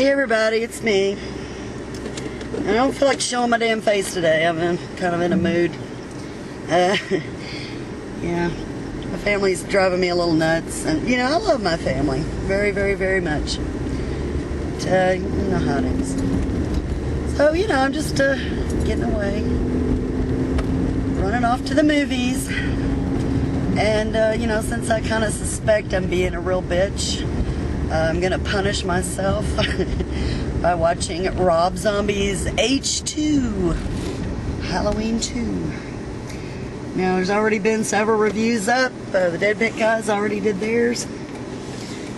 Hey everybody, it's me. I don't feel like showing my damn face today. I'm kind of in a mood. Yeah, my family's driving me a little nuts. And, you know, I love my family very, very, very much. But, you know how it is. So, you know, I'm just getting away. Running off to the movies. And, you know, since I kind of suspect I'm being a real bitch, I'm going to punish myself by watching Rob Zombie's H2, Halloween 2. Now, there's already been several reviews up. The Dead Pit guys already did theirs.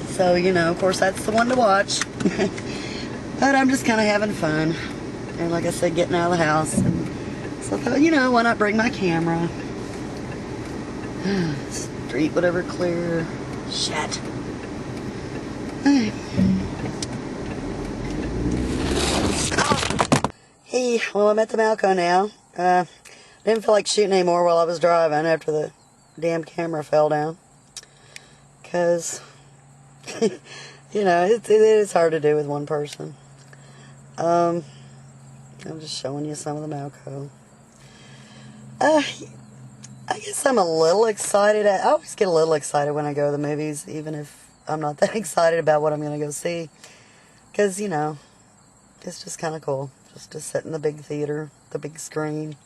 So, you know, of course, that's the one to watch. But I'm just kind of having fun. And like I said, getting out of the house. And so I thought, you know, why not bring my camera? Street, whatever, clear. Shit. Hey, well, I'm at the Malco now. Didn't feel like shooting anymore while I was driving after the damn camera fell down. Because, you know, it is hard to do with one person. I'm just showing you some of the Malco. I guess I'm a little excited. I always get a little excited when I go to the movies, even if I'm not that excited about what I'm going to go see. Because, you know, it's just kind of cool. Just to sit in the big theater, the big screen.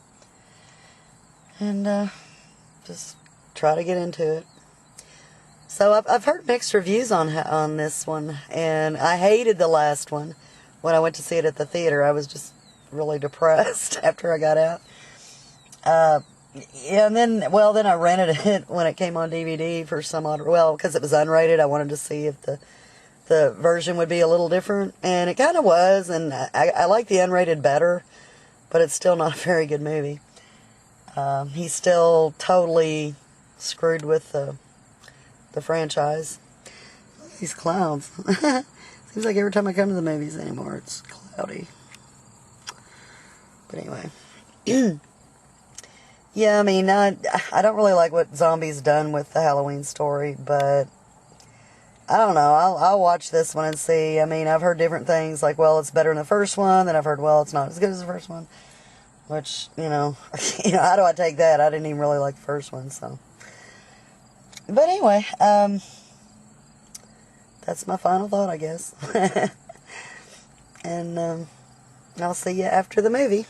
And just try to get into it. So I've heard mixed reviews on this one. And I hated the last one when I went to see it at the theater. I was just really depressed after I got out. Yeah, and then, well, then I rented it when it came on DVD for some odd, well, because it was unrated. I wanted to see if the version would be a little different, and it kind of was, and I like the unrated better, but it's still not a very good movie. He's still totally screwed with the franchise. These clouds. Seems like every time I come to the movies anymore, it's cloudy. But anyway. Yeah, I mean, I don't really like what Zombie's done with the Halloween story, but I don't know. I'll watch this one and see. I mean, I've heard different things, like, well, it's better than the first one. Then I've heard, well, it's not as good as the first one. Which, you know, how do I take that? I didn't even really like the first one, so. But anyway, that's my final thought, I guess. And I'll see you after the movie.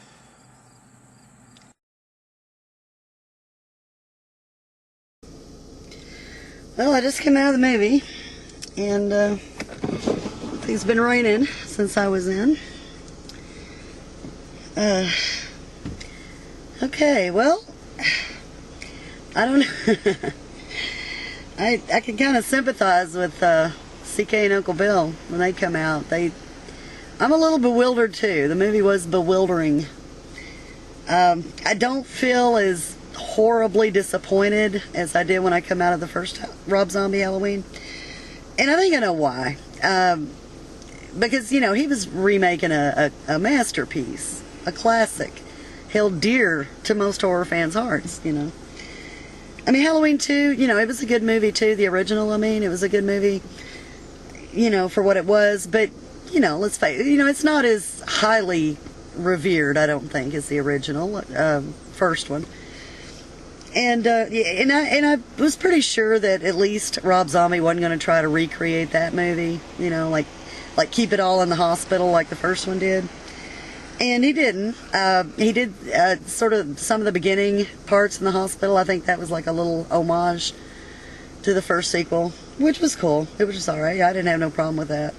Well, I just came out of the movie, and it's been raining since I was in. Okay, well, I don't know. I can kind of sympathize with CK and Uncle Bill when they come out. I'm a little bewildered too. The movie was bewildering. I don't feel as horribly disappointed as I did when I come out of the first Rob Zombie Halloween. And I think I know why. Because, you know, he was remaking a masterpiece, a classic, held dear to most horror fans' hearts, you know. I mean, Halloween 2, you know, it was a good movie too, the original, I mean, it was a good movie, you know, for what it was, but, you know, let's face it, you know, it's not as highly revered, I don't think, as the original, first one. And I was pretty sure that at least Rob Zombie wasn't going to try to recreate that movie, you know, like keep it all in the hospital like the first one did. And he didn't. He did sort of some of the beginning parts in the hospital. I think that was like a little homage to the first sequel, which was cool. It was just alright. I didn't have no problem with that.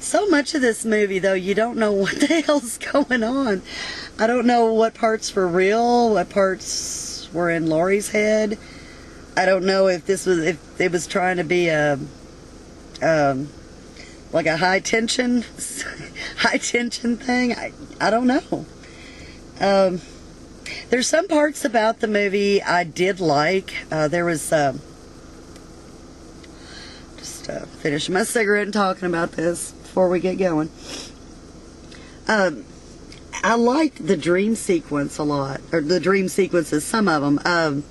So much of this movie, though, you don't know what the hell's going on. I don't know what parts were real, what parts were in Laurie's head. I don't know if it was trying to be like a high tension thing. I don't know. There's some parts about the movie I did like. There was just finishing my cigarette and talking about this before we get going. I liked the dream sequence a lot, or the dream sequences, some of them.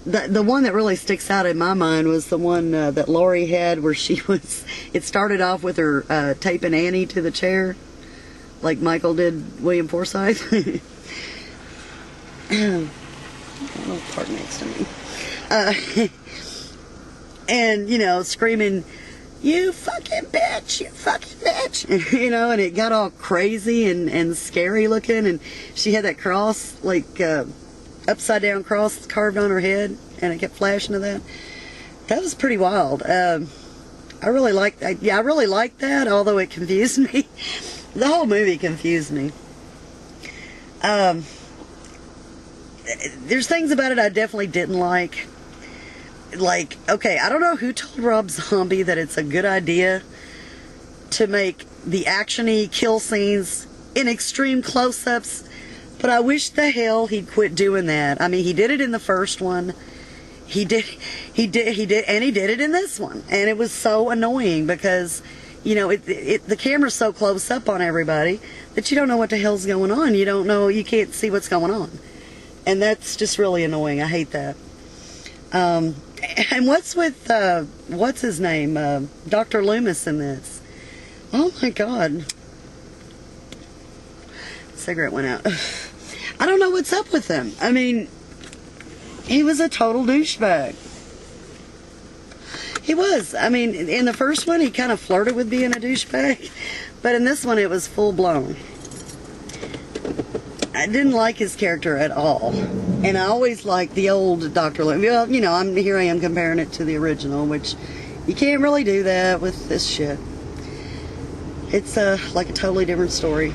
The one that really sticks out in my mind was the one that Laurie had where she was, it started off with her taping Annie to the chair, like Michael did William Forsythe. A little part next to me. And, you know, screaming, "You fucking bitch, you fucking bitch," you know, and it got all crazy and scary looking, and she had that cross, like, upside down cross carved on her head, and it kept flashing to that. That was pretty wild. I really liked that. Yeah, I really liked that, although it confused me. The whole movie confused me. There's things about it I definitely didn't like. Like, okay, I don't know who told Rob Zombie that it's a good idea to make the action-y kill scenes in extreme close-ups, but I wish the hell he'd quit doing that. I mean, he did it in the first one. He did, and he did it in this one. And it was so annoying because, you know, the camera's so close up on everybody that you don't know what the hell's going on. You don't know, you can't see what's going on. And that's just really annoying. I hate that. And what's with, what's his name? Dr. Loomis in this. Oh my God. Cigarette went out. I don't know what's up with him. I mean, he was a total douchebag. He was. I mean, in the first one, he kind of flirted with being a douchebag. But in this one, it was full blown. I didn't like his character at all. And I always liked the old Dr. Loomis. Well, you know, here I am comparing it to the original, which you can't really do that with this shit. It's like a totally different story.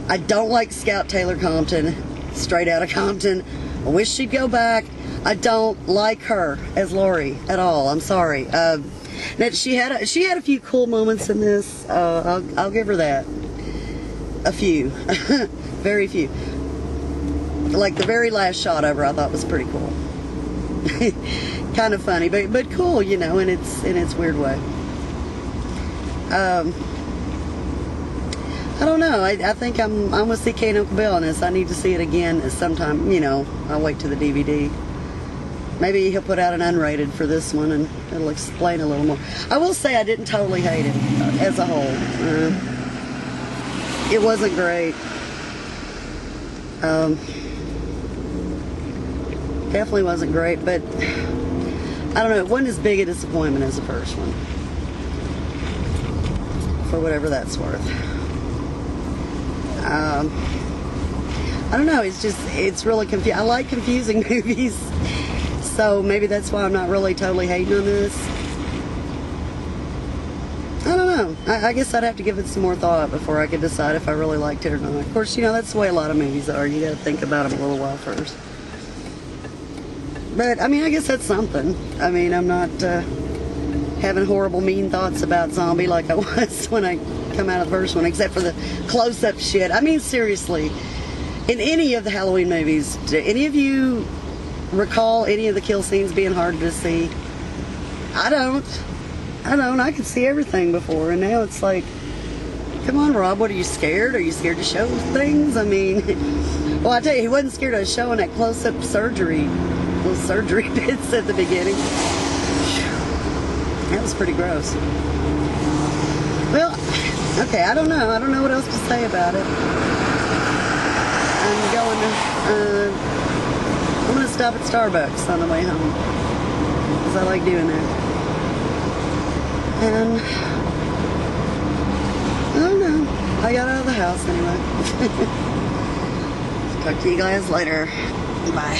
I don't like Scout Taylor Compton, straight out of Compton. I wish she'd go back. I don't like her as Laurie at all. I'm sorry. She had a few cool moments in this. I'll give her that. A few, very few. Like the very last shot of her, I thought was pretty cool. Kind of funny, but cool, you know, in its weird way. I don't know. I think I'm with CK and Uncle Bill on this. I need to see it again sometime. You know, I'll wait to the DVD. Maybe he'll put out an unrated for this one, and it'll explain a little more. I will say I didn't totally hate it as a whole. It wasn't great. Definitely wasn't great, but I don't know. It wasn't as big a disappointment as the first one. For whatever that's worth. I don't know. It's really confusing. I like confusing movies, so maybe that's why I'm not really totally hating on this. I don't know. I guess I'd have to give it some more thought before I could decide if I really liked it or not. Of course, you know, that's the way a lot of movies are. You got to think about them a little while first. But, I mean, I guess that's something. I mean, I'm not having horrible, mean thoughts about Zombie like I was when I come out of the first one, except for the close-up shit. I mean, seriously, in any of the Halloween movies, do any of you recall any of the kill scenes being hard to see? I don't. I could see everything before, and now it's like, come on, Rob, what, are you scared? Are you scared to show things? I mean, well, I tell you, he wasn't scared of showing that close-up surgery, those surgery bits at the beginning. That was pretty gross. Well, okay, I don't know what else to say about it. I'm going to stop at Starbucks on the way home, because I like doing that. And I don't know. I got out of the house anyway. Talk to you guys later. Bye.